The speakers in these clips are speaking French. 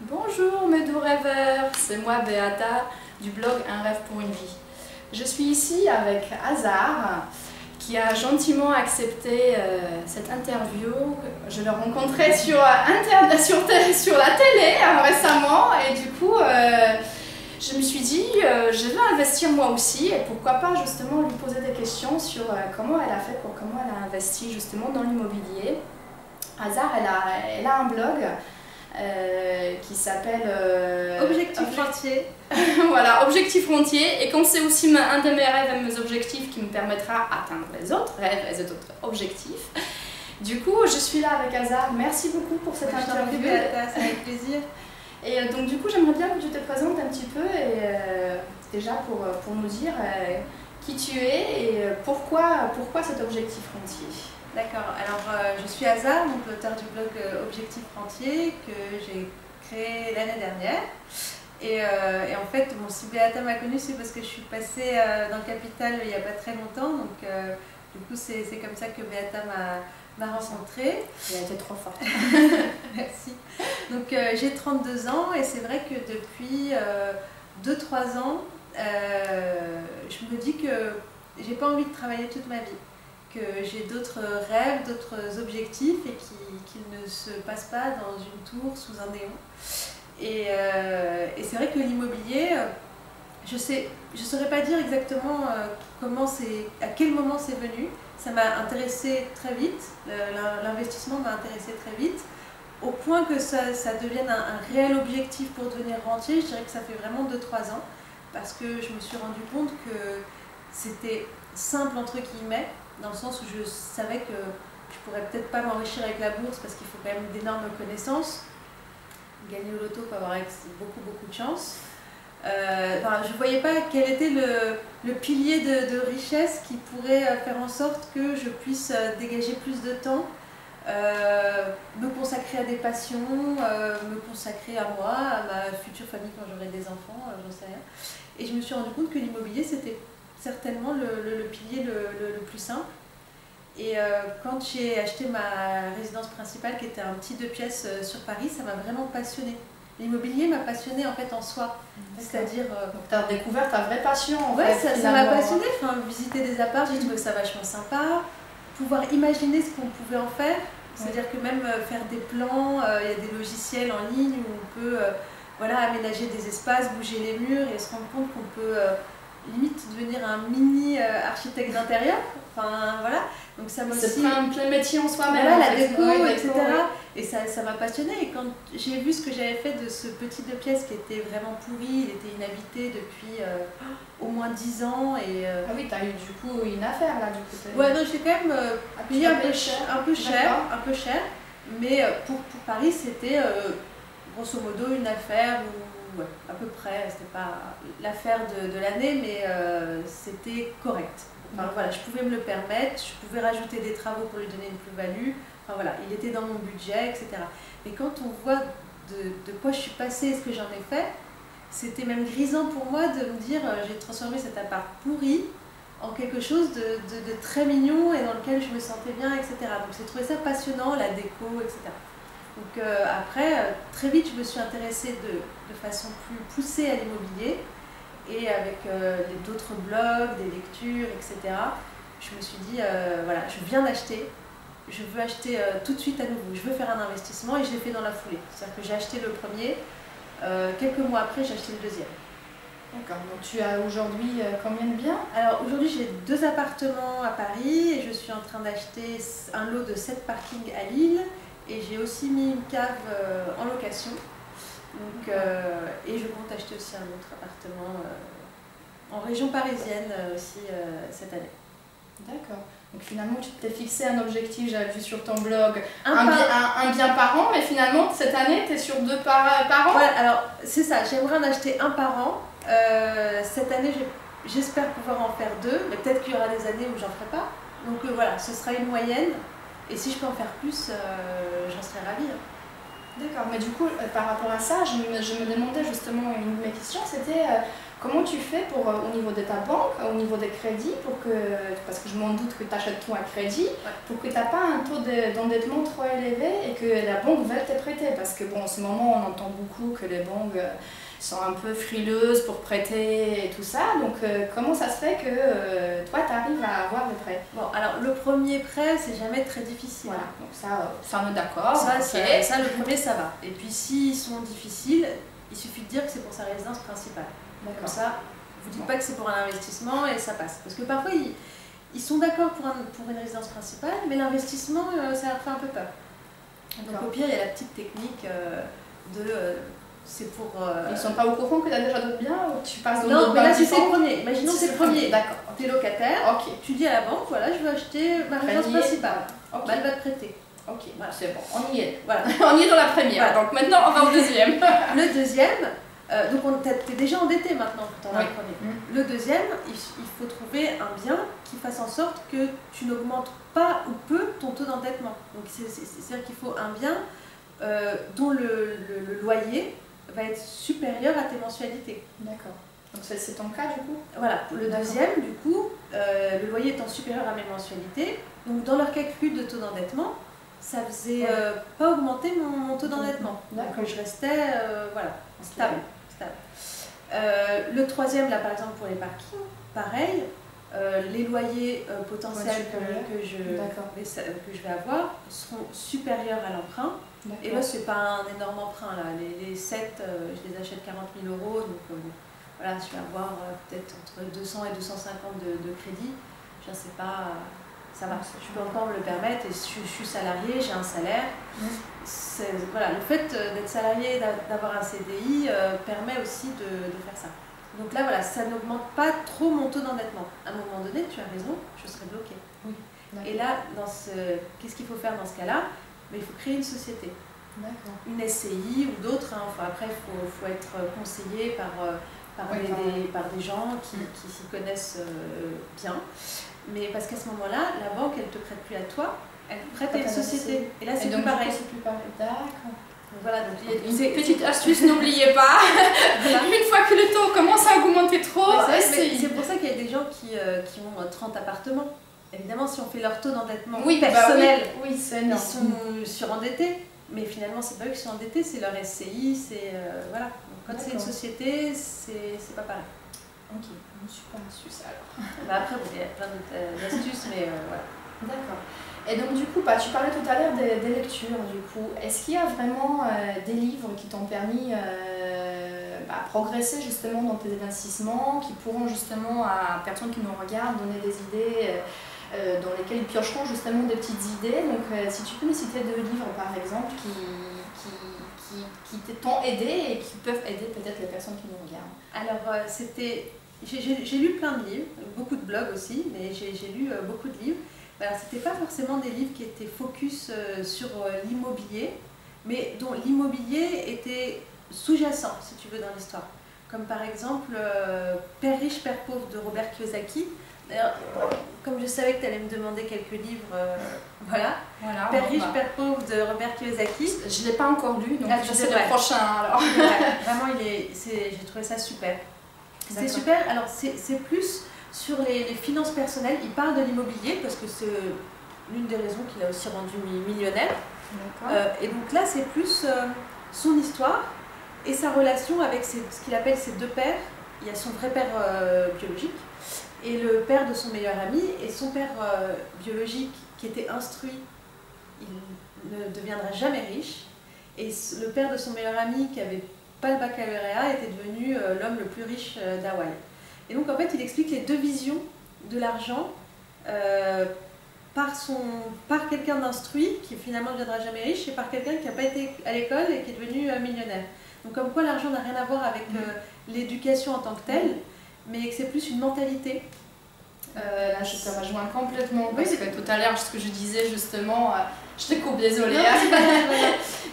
Bonjour mes doux rêveurs, c'est moi Beata du blog Un rêve pour une vie. Je suis ici avec Hazar qui a gentiment accepté cette interview. Je l'ai rencontré sur la télé récemment et du coup je me suis dit je veux investir moi aussi et pourquoi pas justement lui poser des questions sur comment elle a fait, comment elle a investi justement dans l'immobilier. Hazar, elle a un blog qui s'appelle Objectif Frontier. Voilà, Objectif Frontier. Et comme c'est aussi un de mes rêves et mes objectifs qui me permettra d'atteindre les autres rêves et les autres objectifs. Du coup, je suis là avec Hazar. Merci beaucoup pour cette interview. C'est avec plaisir. Et donc du coup, j'aimerais bien que tu te présentes un petit peu et déjà pour nous dire qui tu es et pourquoi cet Objectif Frontier. D'accord, alors je suis Hazar, donc l'auteur du blog Objectif Frontier que j'ai créé l'année dernière. Et en fait, bon, si Beata m'a connue, c'est parce que je suis passée dans le Capital il n'y a pas très longtemps. Donc du coup, c'est comme ça que Beata m'a rencontrée. Elle a été trop forte. Merci. Donc j'ai 32 ans et c'est vrai que depuis 2-3 ans, je me dis que j'ai pas envie de travailler toute ma vie. Que j'ai d'autres rêves, d'autres objectifs et qu'ils ne se passent pas dans une tour sous un néon. Et c'est vrai que l'immobilier, je ne saurais pas dire exactement à quel moment c'est venu. Ça m'a intéressé très vite, l'investissement m'a intéressé très vite, au point que ça devienne un réel objectif pour devenir rentier. Je dirais que ça fait vraiment 2-3 ans, parce que je me suis rendu compte que c'était simple entre guillemets, dans le sens où je savais que je pourrais peut-être pas m'enrichir avec la bourse parce qu'il faut quand même d'énormes connaissances. Gagner au loto, il faut avoir beaucoup de chance. Je ne voyais pas quel était le pilier de richesse qui pourrait faire en sorte que je puisse dégager plus de temps, me consacrer à des passions, me consacrer à moi, à ma future famille quand j'aurai des enfants, j'en sais rien. Et je me suis rendu compte que l'immobilier c'était certainement le pilier le plus simple. Et quand j'ai acheté ma résidence principale, qui était un petit 2 pièces sur Paris, ça m'a vraiment passionnée. L'immobilier m'a passionnée en fait en soi. C'est-à-dire. Donc tu as découvert ta vraie passion en ouais, fait. ça m'a passionnée. Enfin, visiter des apparts, j'ai trouvé ça vachement sympa. Pouvoir imaginer ce qu'on pouvait en faire. C'est-à-dire que même faire des plans, il y a des logiciels en ligne où on peut voilà, aménager des espaces, bouger les murs et se rendre compte qu'on peut. Limite devenir un mini architecte d'intérieur, enfin voilà, donc ça m'a aussi... C'est un plein métier en soi-même, voilà, en la fait. déco, Ouais, etc. Ouais. Et ça m'a passionnée, et quand j'ai vu ce que j'avais fait de ce petit 2 pièces qui était vraiment pourri, il était inhabité depuis au moins 10 ans, et... Ah oui, t'as eu du coup une affaire là, du coup. Ouais, non, j'ai quand même payé un peu cher, mais pour Paris, c'était grosso modo une affaire où ouais, à peu près, c'était pas l'affaire de l'année, mais c'était correct. Enfin, voilà, je pouvais me le permettre, je pouvais rajouter des travaux pour lui donner une plus-value. Enfin voilà, il était dans mon budget, etc. Mais quand on voit de quoi je suis passée et ce que j'en ai fait, c'était même grisant pour moi de me dire j'ai transformé cet appart pourri en quelque chose de très mignon et dans lequel je me sentais bien, etc. Donc j'ai trouvé ça passionnant, la déco, etc. Donc après, très vite, je me suis intéressée de façon plus poussée à l'immobilier et avec d'autres blogs, des lectures, etc. Je me suis dit, voilà, je viens d'acheter, je veux acheter tout de suite à nouveau, je veux faire un investissement et je l'ai fait dans la foulée. C'est-à-dire que j'ai acheté le premier, quelques mois après, j'ai acheté le deuxième. D'accord, donc tu as aujourd'hui combien de biens? Alors aujourd'hui, j'ai 2 appartements à Paris et je suis en train d'acheter un lot de 7 parkings à Lille. Et j'ai aussi mis une cave en location. Donc, et je compte acheter aussi un autre appartement en région parisienne aussi cette année. D'accord. Donc finalement, tu t'es fixé un objectif, j'avais vu sur ton blog, un bien par an, mais finalement, cette année, tu es sur 2 par an? Ouais, alors c'est ça, j'aimerais en acheter un par an. Cette année, j'espère pouvoir en faire 2, mais peut-être qu'il y aura des années où j'en ferai pas. Donc voilà, ce sera une moyenne. Et si je peux en faire plus, j'en serais ravie. D'accord, mais du coup, par rapport à ça, je me demandais justement, une de mes questions, c'était comment tu fais pour, au niveau de ta banque, au niveau des crédits, parce que je m'en doute que tu achètes tout à crédit, pour que tu n'as pas un taux d'endettement trop élevé et que la banque veuille te prêter? Parce que bon, en ce moment, on entend beaucoup que les banques sont un peu frileuses pour prêter et tout ça. Donc, comment ça se fait que toi, tu arrives à avoir des prêts? Bon, alors le premier prêt, c'est jamais très difficile. Voilà, donc ça on est d'accord. Ça, le premier, ça va. Et puis, s'ils sont difficiles, il suffit de dire que c'est pour sa résidence principale. Comme ça, vous ne dites pas que c'est pour un investissement et ça passe. Parce que parfois, ils sont d'accord pour une résidence principale, mais l'investissement, ça leur fait un peu peur. Donc au pire, il y a la petite technique c'est pour... Ils ne sont pas au courant que tu as déjà d'autres biens ou tu passes d'autres biens? Non, mais là, c'est le premier. Imaginons que c'est le premier. D'accord. Tu es locataire, tu dis à la banque, voilà, je veux acheter ma résidence principale. Elle va te prêter. Ok, voilà. C'est bon, on y est. Voilà. On y est dans la première, donc maintenant on va au deuxième. Le deuxième, donc tu es déjà endetté maintenant pour ton premier. Le deuxième, il faut trouver un bien qui fasse en sorte que tu n'augmentes pas ou peu ton taux d'endettement. Donc c'est-à-dire qu'il faut un bien dont le loyer va être supérieur à tes mensualités. D'accord. Donc c'est ton cas du coup? Voilà, le deuxième du coup, le loyer étant supérieur à mes mensualités, donc dans leur calcul de taux d'endettement, ça faisait pas augmenter mon taux d'endettement. Donc je restais stable. Le troisième, là par exemple pour les parkings, pareil, les loyers potentiels que je vais avoir seront supérieurs à l'emprunt. Et là, c'est pas un énorme emprunt. Là. Les 7, je les achète 40 000 €. Donc voilà, je vais avoir peut-être entre 200 et 250 de crédit. Je ne sais pas, ça va. Je peux encore me le permettre. Et je suis salariée, j'ai un salaire. Voilà, le fait d'être salarié, d'avoir un CDI, permet aussi de faire ça. Donc là, voilà, ça n'augmente pas trop mon taux d'endettement. À un moment donné, tu as raison, je serai bloquée. Oui. Et là, qu'est-ce qu'il faut faire dans ce cas-là? Mais il faut créer une société, une SCI ou d'autres. Après, il faut être conseillé par des gens qui s'y connaissent bien. Mais parce qu'à ce moment-là, la banque, elle ne te prête plus à toi, elle te prête à une société. Et là, c'est plus pareil. D'accord. Voilà, donc une petite astuce, n'oubliez pas. Une fois que le taux commence à augmenter trop, c'est pour ça qu'il y a des gens qui ont 30 appartements. Évidemment, si on fait leur taux d'endettement personnel, ils sont surendettés. Mais finalement, c'est pas eux qui sont endettés, c'est leur SCI, voilà. Donc, quand c'est une société, c'est pas pareil. Ok, une super astuce alors. Après, il y a plein d'autres astuces, mais voilà. D'accord. Et donc du coup, tu parlais tout à l'heure des lectures, du coup. Est-ce qu'il y a vraiment des livres qui t'ont permis progresser justement dans tes investissements, qui pourront justement à personnes qui nous regardent donner des idées dans lesquelles ils piocheront justement des petites idées? Donc si tu peux me citer 2 livres par exemple qui t'ont aidé et qui peuvent aider peut-être les personnes qui nous regardent. Alors j'ai lu plein de livres, beaucoup de blogs aussi, mais j'ai lu beaucoup de livres. Alors, c'était pas forcément des livres qui étaient focus sur l'immobilier, mais dont l'immobilier était sous-jacent, si tu veux, dans l'histoire. Comme par exemple Père riche, Père pauvre de Robert Kiyosaki. D'ailleurs, comme je savais que tu allais me demander quelques livres, voilà. Père riche, Père pauvre de Robert Kiyosaki. Je ne l'ai pas encore lu, donc je sais le prochain alors. Vraiment, j'ai trouvé ça super. C'était super. Alors, c'est plus sur les finances personnelles. Il parle de l'immobilier parce que c'est l'une des raisons qu'il a aussi rendu millionnaire. Et donc là, c'est plus son histoire et sa relation avec ce qu'il appelle ses 2 pères. Il y a son vrai père biologique et le père de son meilleur ami. Et son père biologique qui était instruit, il ne deviendra jamais riche. Et le père de son meilleur ami qui n'avait pas le baccalauréat était devenu l'homme le plus riche d'Hawaï. Et donc en fait, il explique les 2 visions de l'argent par quelqu'un d'instruit qui finalement ne deviendra jamais riche et par quelqu'un qui n'a pas été à l'école et qui est devenu millionnaire. Donc comme quoi l'argent n'a rien à voir avec l'éducation en tant que telle, mais que c'est plus une mentalité. Là, je te rejoins complètement parce que tout à l'heure, ce que je disais justement, je te coupe, désolée.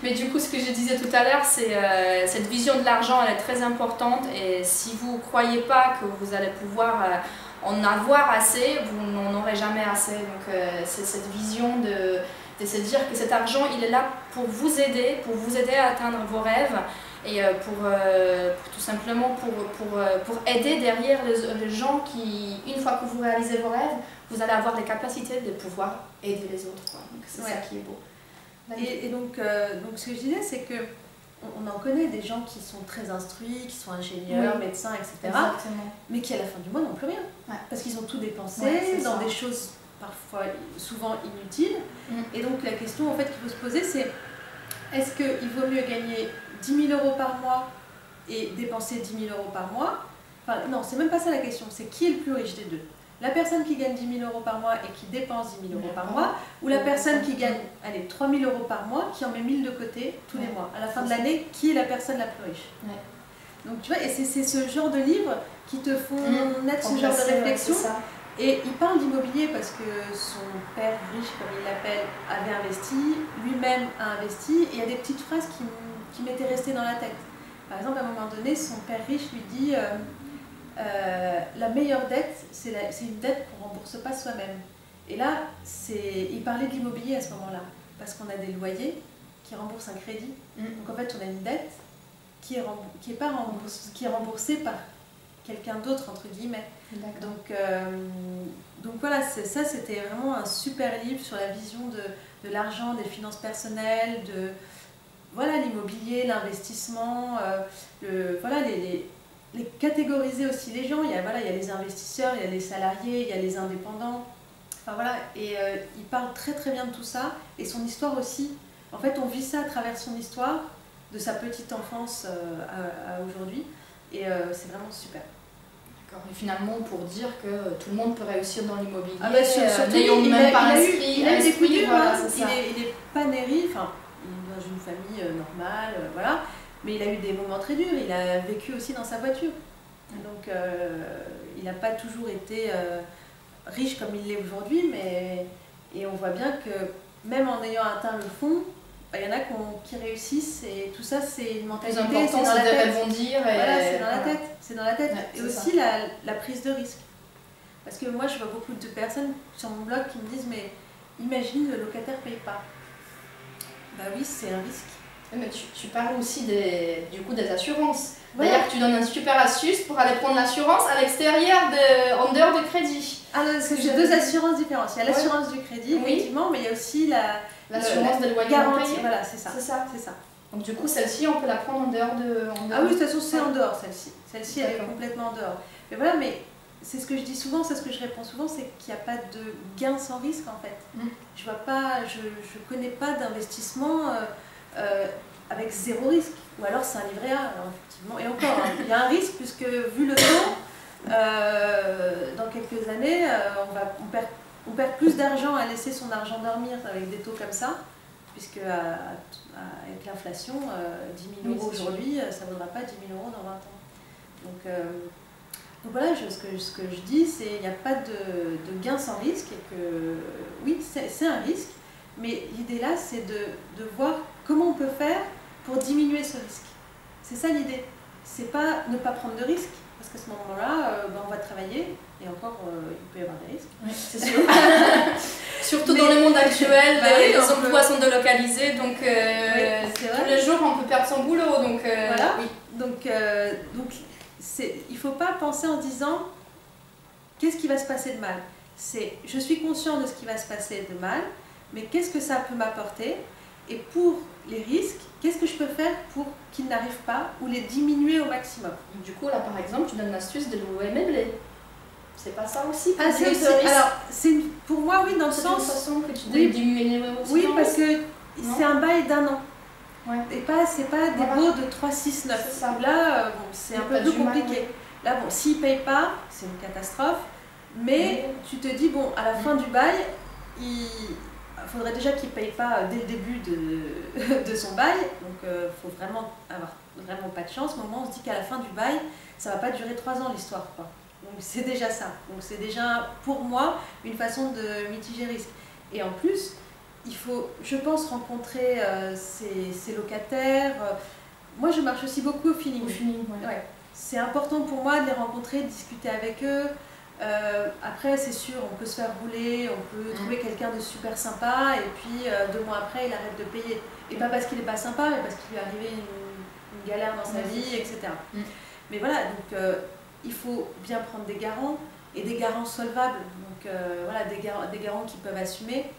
Mais du coup, ce que je disais tout à l'heure, c'est cette vision de l'argent, elle est très importante et si vous ne croyez pas que vous allez pouvoir en avoir assez, vous n'en aurez jamais assez. Donc c'est cette vision de se dire que cet argent, il est là pour vous aider à atteindre vos rêves et pour tout simplement pour aider derrière les gens qui, une fois que vous réalisez vos rêves, vous allez avoir les capacités de pouvoir aider les autres, quoi. Donc c'est ça qui est beau. Et donc ce que je disais, c'est que on en connaît des gens qui sont très instruits, qui sont ingénieurs, médecins, etc. Exactement. Mais qui à la fin du mois n'ont plus rien. Ouais. Parce qu'ils ont tout dépensé dans des choses parfois souvent inutiles. Et donc la question en fait qu'il faut se poser, c'est est-ce qu'il vaut mieux gagner 10 000 € par mois et dépenser 10 000 € par mois? Enfin non, c'est même pas ça la question, c'est qui est le plus riche des deux? La personne qui gagne 10 000 € par mois et qui dépense 10 000 € par mois, ou la personne qui gagne 3 000 € par mois, qui en met 1 000 de côté tous les mois. À la fin de l'année, qui est la personne la plus riche? Donc tu vois, et c'est ce genre de livres qui te font naître ce genre de réflexion. Et il parle d'immobilier parce que son père riche, comme il l'appelle, avait investi, lui-même a investi, et il y a des petites phrases qui m'étaient restées dans la tête. Par exemple, à un moment donné, son père riche lui dit la meilleure dette, c'est une dette qu'on ne rembourse pas soi-même. Et là, il parlait de l'immobilier à ce moment-là, parce qu'on a des loyers qui remboursent un crédit. Donc en fait, on a une dette qui est remboursée par quelqu'un d'autre, entre guillemets. Donc voilà, ça c'était vraiment un super livre sur la vision de l'argent, des finances personnelles, de voilà, l'immobilier, l'investissement, voilà, les catégoriser aussi les gens. Il y a les investisseurs, il y a les salariés, il y a les indépendants. Enfin voilà, et il parle très très bien de tout ça, et son histoire aussi. En fait, on vit ça à travers son histoire, de sa petite enfance à aujourd'hui, et c'est vraiment super. Et finalement, pour dire que tout le monde peut réussir dans l'immobilier, n'ayant même pas inscrit, il a eu des coups durs, voilà, il est pas né, enfin, il est dans une famille normale, voilà, mais il a eu des moments très durs, il a vécu aussi dans sa voiture. Donc, il n'a pas toujours été riche comme il l'est aujourd'hui, et on voit bien que même en ayant atteint le fond, il y en a qui réussissent, et tout ça c'est une mentalité, c'est dans la tête. Voilà, c'est dans la tête. Et aussi la prise de risque. Parce que moi je vois beaucoup de personnes sur mon blog qui me disent mais imagine le locataire ne paye pas. Bah oui, c'est un risque. Mais tu parles aussi des assurances. Voilà. D'ailleurs, tu donnes une super astuce pour aller prendre l'assurance à l'extérieur, en dehors du crédit. Ah non, c'est deux assurances différentes. Il y a l'assurance du crédit, effectivement, mais il y a aussi l'assurance de loyer garantie. Voilà, c'est ça. Donc du coup, celle-ci, on peut la prendre en dehors de... Ah oui, de toute façon, c'est en dehors, celle-ci. Celle-ci, elle est complètement en dehors. Mais voilà, mais c'est ce que je dis souvent, c'est ce que je réponds souvent, c'est qu'il n'y a pas de gain sans risque, en fait. Je vois pas, je connais pas d'investissement avec zéro risque. Ou alors, c'est un livret A, alors, effectivement. Et encore, il y a un risque, puisque vu le temps, dans quelques années, on perd plus d'argent à laisser son argent dormir avec des taux comme ça, puisque avec l'inflation, 10 000 € aujourd'hui, ça ne vaudra pas 10 000 € dans 20 ans. Donc voilà, ce que je dis, c'est qu'il n'y a pas de gain sans risque, et que oui, c'est un risque, mais l'idée là, c'est de voir comment on peut faire pour diminuer ce risque. C'est ça l'idée. C'est pas ne pas prendre de risque, parce qu'à ce moment-là, on va travailler, et encore, il peut y avoir des risques. Oui, c'est sûr. Surtout dans le monde actuel, les emplois sont délocalisés, donc tous les jours, on peut perdre son boulot. Donc, voilà. Donc il ne faut pas penser en disant qu'est-ce qui va se passer de mal. C'est je suis conscient de ce qui va se passer de mal, mais qu'est-ce que ça peut m'apporter, et pour les risques, qu'est-ce que je peux faire pour qu'ils n'arrivent pas ou les diminuer au maximum. Du coup, là par exemple, tu donnes l'astuce de louer meublé. C'est pas ça aussi pour diminuer ce risque. Alors, pour moi, oui, dans le sens. C'est une façon que tu dois diminuer aussi. Oui, parce que c'est un bail d'1 an. Et c'est pas des baux de 3, 6, 9. Là, c'est un peu plus compliqué. Là, s'ils ne payent pas, c'est une catastrophe. Mais tu te dis, bon, à la fin du bail, il faudrait déjà qu'il ne paye pas dès le début de son bail. Donc, il faut vraiment avoir vraiment pas de chance. Mais au moins, on se dit qu'à la fin du bail, ça ne va pas durer 3 ans l'histoire, quoi. Donc, c'est déjà ça. Donc, c'est déjà, pour moi, une façon de mitiger risque. Et en plus, il faut, je pense, rencontrer ces locataires. Moi, je marche aussi beaucoup au feeling. Ouais. C'est important pour moi de les rencontrer, de discuter avec eux. Après, c'est sûr, on peut se faire rouler, on peut trouver quelqu'un de super sympa, et puis 2 mois après, il arrête de payer. Et pas parce qu'il n'est pas sympa, mais parce qu'il lui est arrivé une une galère dans sa vie, etc. Mais voilà, donc il faut bien prendre des garants et des garants solvables, donc voilà, des garants qui peuvent assumer.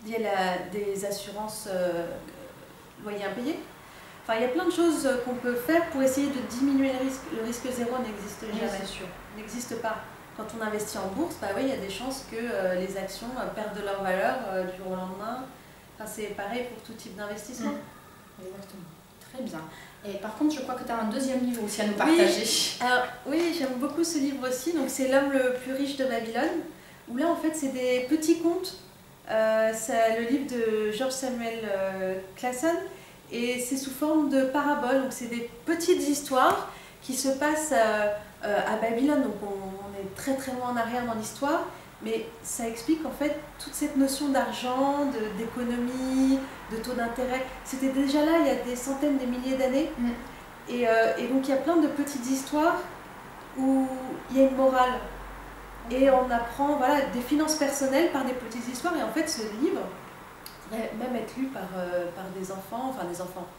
Il y a des assurances loyer impayé. Enfin, il y a plein de choses qu'on peut faire pour essayer de diminuer le risque. Le risque zéro n'existe jamais. C'est sûr. N'existe pas. Quand on investit en bourse, bah oui, il y a des chances que les actions perdent de leur valeur du jour au lendemain. Enfin, c'est pareil pour tout type d'investissement. Exactement. Très bien. Et par contre, je crois que tu as un deuxième livre aussi à nous partager. Alors, oui, j'aime beaucoup ce livre aussi. Donc, c'est L'homme le plus riche de Babylone. Où là, en fait, c'est des petits contes. C'est le livre de George Samuel Clason. Et c'est sous forme de paraboles. Donc, c'est des petites histoires qui se passent à Babylone. Donc, on est très très loin en arrière dans l'histoire. Mais ça explique en fait toute cette notion d'argent, d'économie, de taux d'intérêt. C'était déjà là il y a des centaines, des milliers d'années. Et donc il y a plein de petites histoires où il y a une morale. Et on apprend voilà, des finances personnelles par des petites histoires. Et en fait ce livre pourrait même être lu par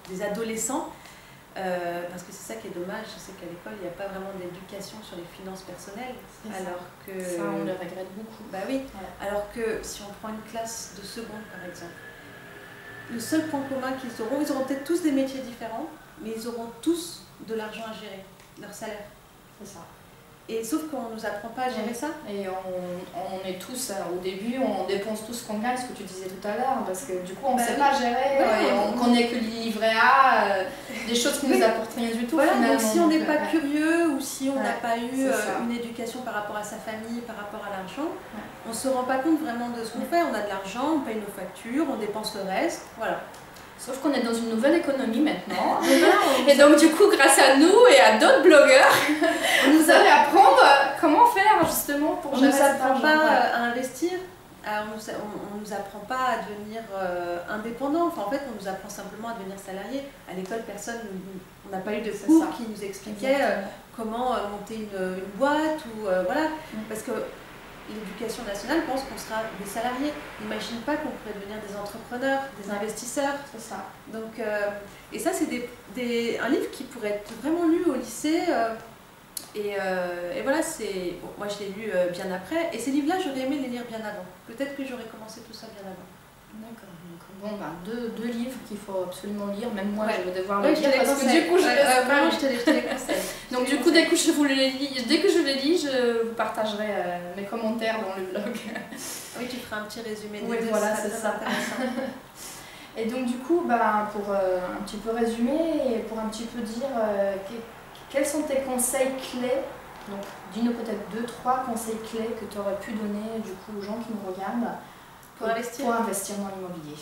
des adolescents. Parce que c'est ça qui est dommage, c'est qu'à l'école il n'y a pas vraiment d'éducation sur les finances personnelles. Alors que ça on le regrette beaucoup. Bah oui. Alors que si on prend une classe de seconde par exemple, le seul point commun qu'ils auront peut-être tous des métiers différents, mais ils auront tous de l'argent à gérer, leur salaire. C'est ça. Et sauf qu'on ne nous apprend pas à gérer ça. Et on est tous, au début, on dépense tout ce qu'on gagne, ce que tu disais tout à l'heure, parce que du coup on ne sait pas gérer, et on connaît que le livret A, des choses qui ne nous apportent rien du tout. Voilà, donc si on n'est pas curieux ou si on n'a pas eu une éducation par rapport à sa famille, par rapport à l'argent, on ne se rend pas compte vraiment de ce qu'on fait. On a de l'argent, on paye nos factures, on dépense le reste, voilà. Sauf qu'on est dans une nouvelle économie maintenant. Et donc du coup, grâce à nous et à d'autres blogueurs, vous allez apprendre comment faire justement pour gérer cet argent. On ne nous apprend pas à investir, on ne nous apprend pas à devenir indépendant. Enfin, en fait, on nous apprend simplement à devenir salarié. À l'école, on n'a pas eu de cours qui nous expliquaient comment monter une boîte ou voilà. Parce que l'éducation nationale pense qu'on sera des salariés. N'imagine pas qu'on pourrait devenir des entrepreneurs, des investisseurs. C'est ça. Donc, et ça, c'est un livre qui pourrait être vraiment lu au lycée. Et voilà, bon, moi je l'ai lu bien après. Et ces livres-là, j'aurais aimé les lire bien avant. Peut-être que j'aurais commencé tout ça bien avant. D'accord. Bon, deux livres qu'il faut absolument lire. Même moi, je vais devoir les lire parce que du coup, je les conseille. Donc du coup, dès que je les lis, je vous partagerai mes commentaires dans le blog. Oui, tu feras un petit résumé. Oui, voilà, c'est ça. Et donc du coup, pour un petit peu résumer et pour un petit peu dire quels sont tes conseils clés. Donc dis-nous peut-être 2-3 conseils clés que tu aurais pu donner du coup aux gens qui nous regardent pour investir dans l'immobilier.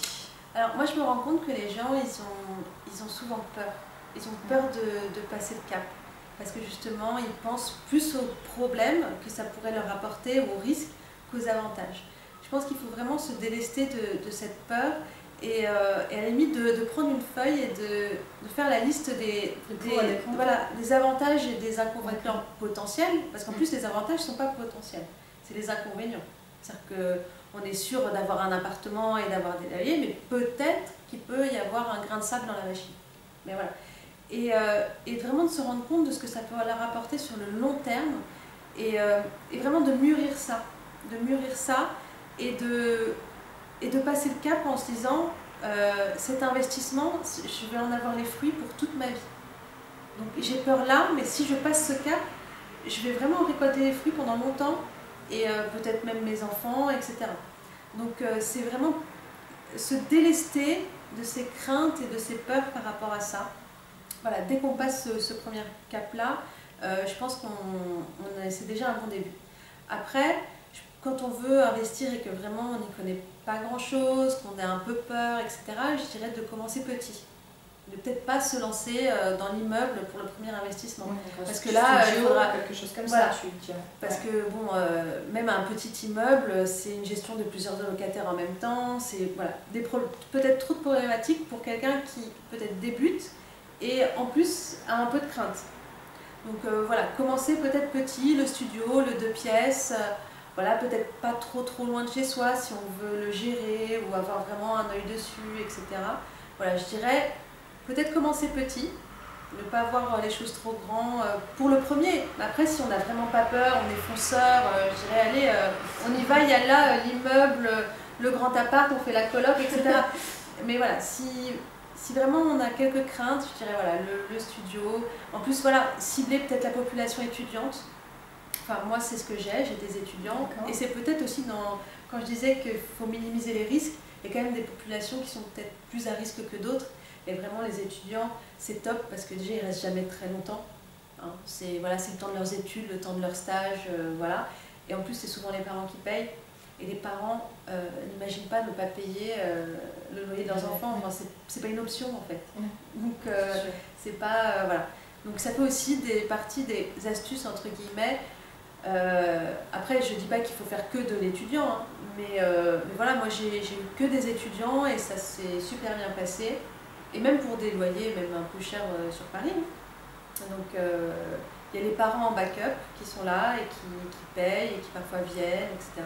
Alors moi je me rends compte que les gens ils ont souvent peur. Ils ont peur de passer le cap. Parce que justement ils pensent plus aux problèmes que ça pourrait leur apporter, aux risques, qu'aux avantages. Je pense qu'il faut vraiment se délester de cette peur et à la limite de prendre une feuille et de faire la liste des avantages et des inconvénients potentiels. Parce qu'en plus les avantages ne sont pas potentiels, c'est les inconvénients. C'est-à-dire qu'on est sûr d'avoir un appartement et d'avoir des loyers, mais peut-être qu'il peut y avoir un grain de sable dans la machine. Mais voilà. Et vraiment de se rendre compte de ce que ça peut leur apporter sur le long terme et vraiment de mûrir ça. Et de passer le cap en se disant cet investissement, je vais en avoir les fruits pour toute ma vie. Donc j'ai peur là, mais si je passe ce cap, je vais vraiment récolter les fruits pendant longtemps et peut-être même mes enfants, etc. Donc c'est vraiment se délester de ces craintes et de ces peurs par rapport à ça. Voilà, dès qu'on passe ce premier cap-là, je pense c'est déjà un bon début. Après, quand on veut investir et que vraiment on n'y connaît pas grand-chose, qu'on a un peu peur, etc., je dirais de commencer petit. De peut-être pas se lancer dans l'immeuble pour le premier investissement. Oui, parce que là, il faudra quelque chose comme ça, tu dirais. Parce que bon, même un petit immeuble, c'est une gestion de plusieurs locataires en même temps. C'est peut-être trop de problématiques pour quelqu'un qui peut-être débute et en plus a un peu de crainte. Donc voilà, commencer peut-être petit, le studio, le 2 pièces. Voilà, peut-être pas trop loin de chez soi si on veut le gérer ou avoir vraiment un œil dessus, etc. Voilà, je dirais peut-être commencer petit Ne pas voir les choses trop grands pour le premier. Après, si on n'a vraiment pas peur, on est fonceur, je dirais, allez, on y va, il y a là l'immeuble, le grand appart, on fait la coloc, etc. Mais voilà, si vraiment on a quelques craintes, je dirais voilà, le studio. En plus, voilà, cibler peut-être la population étudiante. Enfin, moi, c'est ce que j'ai des étudiants. Et c'est peut-être aussi quand je disais qu'il faut minimiser les risques, il y a quand même des populations qui sont peut-être plus à risque que d'autres. Et vraiment, les étudiants, c'est top parce que déjà, ils ne restent jamais très longtemps. Hein. C'est le temps de leurs études, le temps de leur stage, voilà. Et en plus, c'est souvent les parents qui payent. Et les parents n'imaginent pas ne pas payer le loyer de leurs enfants. Enfin, c'est pas une option, en fait. Donc, c'est pas... voilà. Donc, ça fait aussi partie des astuces, entre guillemets. Après, je dis pas qu'il faut faire que de l'étudiant, hein, mais voilà, moi j'ai eu que des étudiants et ça s'est super bien passé. Et même pour des loyers, même un peu chers sur Paris. Donc il y a les parents en backup qui sont là et qui payent et qui parfois viennent, etc.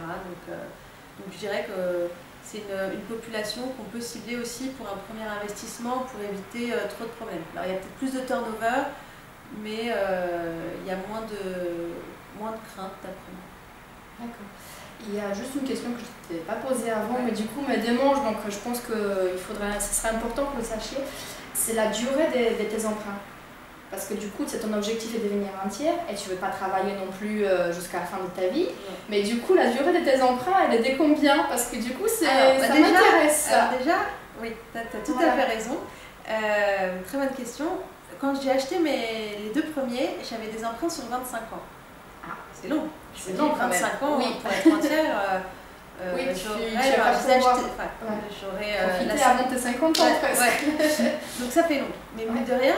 Donc je dirais que c'est une population qu'on peut cibler aussi pour un premier investissement pour éviter trop de problèmes. Alors il y a peut-être plus de turnover, mais il y a moins de crainte d'après moi. D'accord. Il y a juste une question que je ne t'ai pas posée avant, mais du coup me démange, donc je pense que ce serait important que vous le sachiez, c'est la durée de tes emprunts. Parce que du coup, ton objectif est de devenir rentier et tu ne veux pas travailler non plus jusqu'à la fin de ta vie. Mais du coup, la durée de tes emprunts, elle est de combien? Parce que du coup, ça m'intéresse. Alors déjà, oui, tu as tout à fait raison. Très bonne question. Quand j'ai acheté les deux premiers, j'avais des emprunts sur 25 ans. Ah, c'est long. C'est long quand même. 25 ans, oui, pour être entière. Oui, j'aurais profité avant tes 50 ans presque. Donc ça fait long. Mais mine de rien,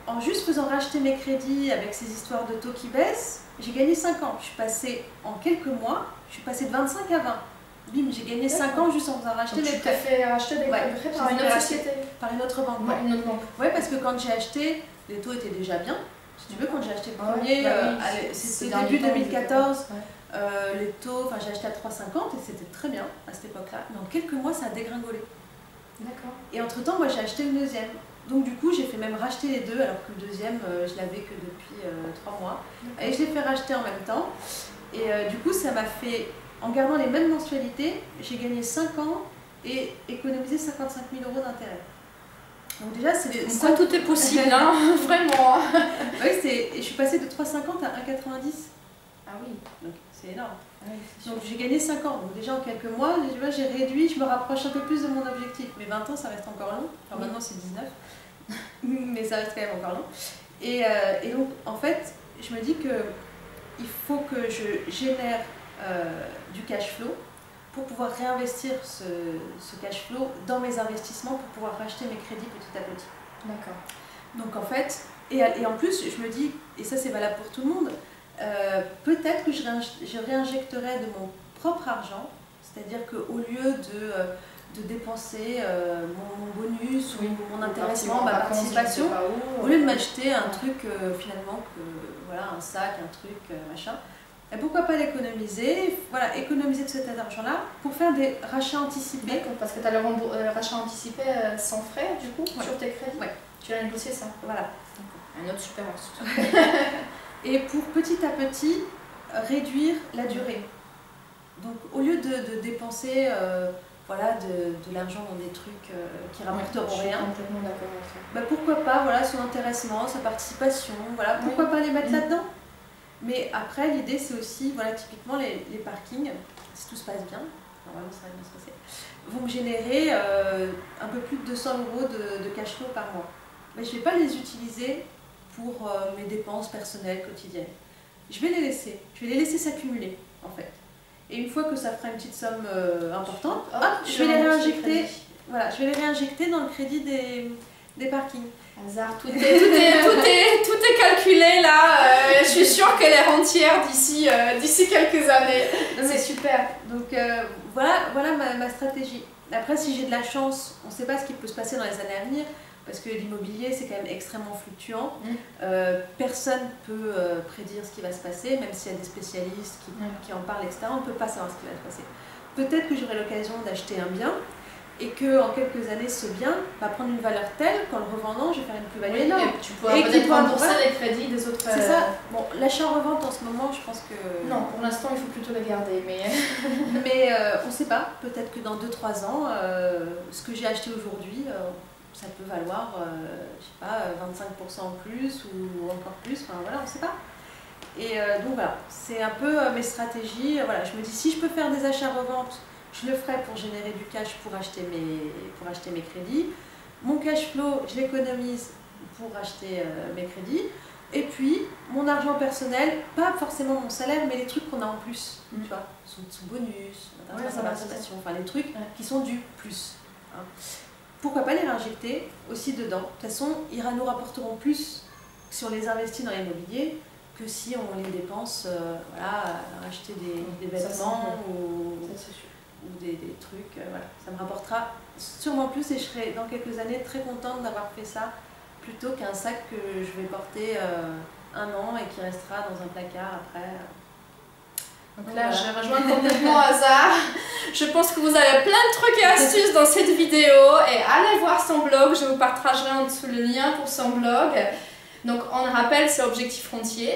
en juste faisant racheter mes crédits avec ces histoires de taux qui baissent, j'ai gagné 5 ans. Je suis passée, en quelques mois, je suis passée de 25 à 20. Bim, j'ai gagné 5 ans juste en faisant racheter mes prêts. Tu t'as fait racheter des prêts par une autre société? Par une autre banque. Une autre banque. Oui, parce que quand j'ai acheté, les taux étaient déjà bien. Si tu veux, quand j'ai acheté le premier, c'était début 2014, les taux, enfin j'ai acheté à 3,50 et c'était très bien à cette époque-là. Mais en quelques mois, ça a dégringolé. D'accord. Et entre-temps, moi j'ai acheté le deuxième. Donc du coup, j'ai fait même racheter les deux, alors que le deuxième, je l'avais que depuis 3 mois. Et je l'ai fait racheter en même temps. Et du coup, ça m'a fait, en gardant les mêmes mensualités, j'ai gagné 5 ans et économisé 55 000 € d'intérêt. Donc déjà, c'est tout est possible, hein, vraiment. Oui, et je suis passée de 3,50 à 1,90. Ah oui. Donc c'est énorme. Ah oui, donc j'ai gagné 5 ans. Donc déjà en quelques mois, j'ai réduit, je me rapproche un peu plus de mon objectif. Mais 20 ans, ça reste encore long. Alors maintenant c'est 19. Mais ça reste quand même encore long. Et donc en fait, je me dis qu'il faut que je génère du cash flow pour pouvoir réinvestir ce cash flow dans mes investissements pour pouvoir racheter mes crédits petit à petit. D'accord. Donc en fait, et en plus, je me dis, et ça c'est valable pour tout le monde, peut-être que je réinjecterai de mon propre argent, c'est-à-dire qu'au lieu de dépenser mon bonus ou mon intéressement, ma participation, au lieu de m'acheter un truc finalement, voilà, un sac, un truc, machin, et pourquoi pas l'économiser, voilà, économiser de cet argent-là pour faire des rachats anticipés. Parce que tu as le rachat anticipé sans frais du coup sur tes crédits. Ouais. Tu as négocié ça. Voilà. Un autre super astuce. Et pour petit à petit réduire la durée. Donc au lieu de dépenser voilà, de l'argent dans des trucs qui rapporteront rien. Je suis complètement d'accord avec ça. Bah, pourquoi pas, voilà, son intéressement, sa participation, voilà, pourquoi pas les mettre là-dedans. Mais après, l'idée c'est aussi, voilà, typiquement les parkings, si tout se passe bien, normalement ça va bien se passer, vont me générer un peu plus de 200 € de cash flow par mois. Mais je ne vais pas les utiliser pour mes dépenses personnelles quotidiennes. Je vais les laisser s'accumuler en fait. Et une fois que ça fera une petite somme importante, hop, je vais les réinjecter. Voilà, je vais les réinjecter dans le crédit des parkings. Hasard, tout est calculé là. Je suis sûre qu'elle est rentière d'ici quelques années. C'est super. Donc voilà ma stratégie. Après, si j'ai de la chance, on ne sait pas ce qui peut se passer dans les années à venir, parce que l'immobilier c'est quand même extrêmement fluctuant. Personne ne peut prédire ce qui va se passer, même s'il y a des spécialistes qui en parlent, etc. On ne peut pas savoir ce qui va se passer. Peut-être que j'aurai l'occasion d'acheter un bien. et que en quelques années ce bien va prendre une valeur telle qu'en le revendant, je vais faire une plus-value énorme. Et tu pourras peut-être rembourser les crédits des autres. C'est ça. Bon, l'achat-revente en ce moment, je pense que... Non, pour l'instant, il faut plutôt les garder, mais... mais on ne sait pas. Peut-être que dans 2-3 ans, ce que j'ai acheté aujourd'hui, ça peut valoir, je sais pas, 25% en plus ou encore plus. Enfin voilà, on ne sait pas. Et donc voilà, c'est un peu mes stratégies. Voilà, je me dis, si je peux faire des achats-reventes, je le ferai pour générer du cash pour acheter mes crédits. Mon cash flow, je l'économise pour acheter mes crédits. Et puis, mon argent personnel, pas forcément mon salaire, mais les trucs qu'on a en plus. Tu vois, sous bonus, participation, enfin les trucs qui sont du plus. Hein. Pourquoi pas les réinjecter aussi dedans. De toute façon, ils nous rapporteront plus si on les investit dans l'immobilier que si on les dépense voilà, à acheter des vêtements ou des trucs. Voilà. Ça me rapportera sûrement plus et je serai dans quelques années très contente d'avoir fait ça plutôt qu'un sac que je vais porter 1 an et qui restera dans un placard après. Donc là, je rejoins complètement Hasard. Je pense que vous avez plein de trucs et astuces dans cette vidéo et allez voir son blog. Je vous partagerai en dessous le lien pour son blog. Donc on le rappelle, c'est Objectif Frontier.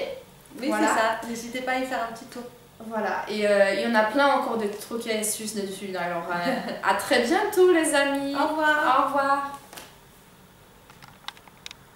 Oui, voilà. C'est ça. N'hésitez pas à y faire un petit tour. Voilà, et il y en a plein encore de trucs et astuces dessus. Alors à très bientôt les amis. Au revoir. Au revoir.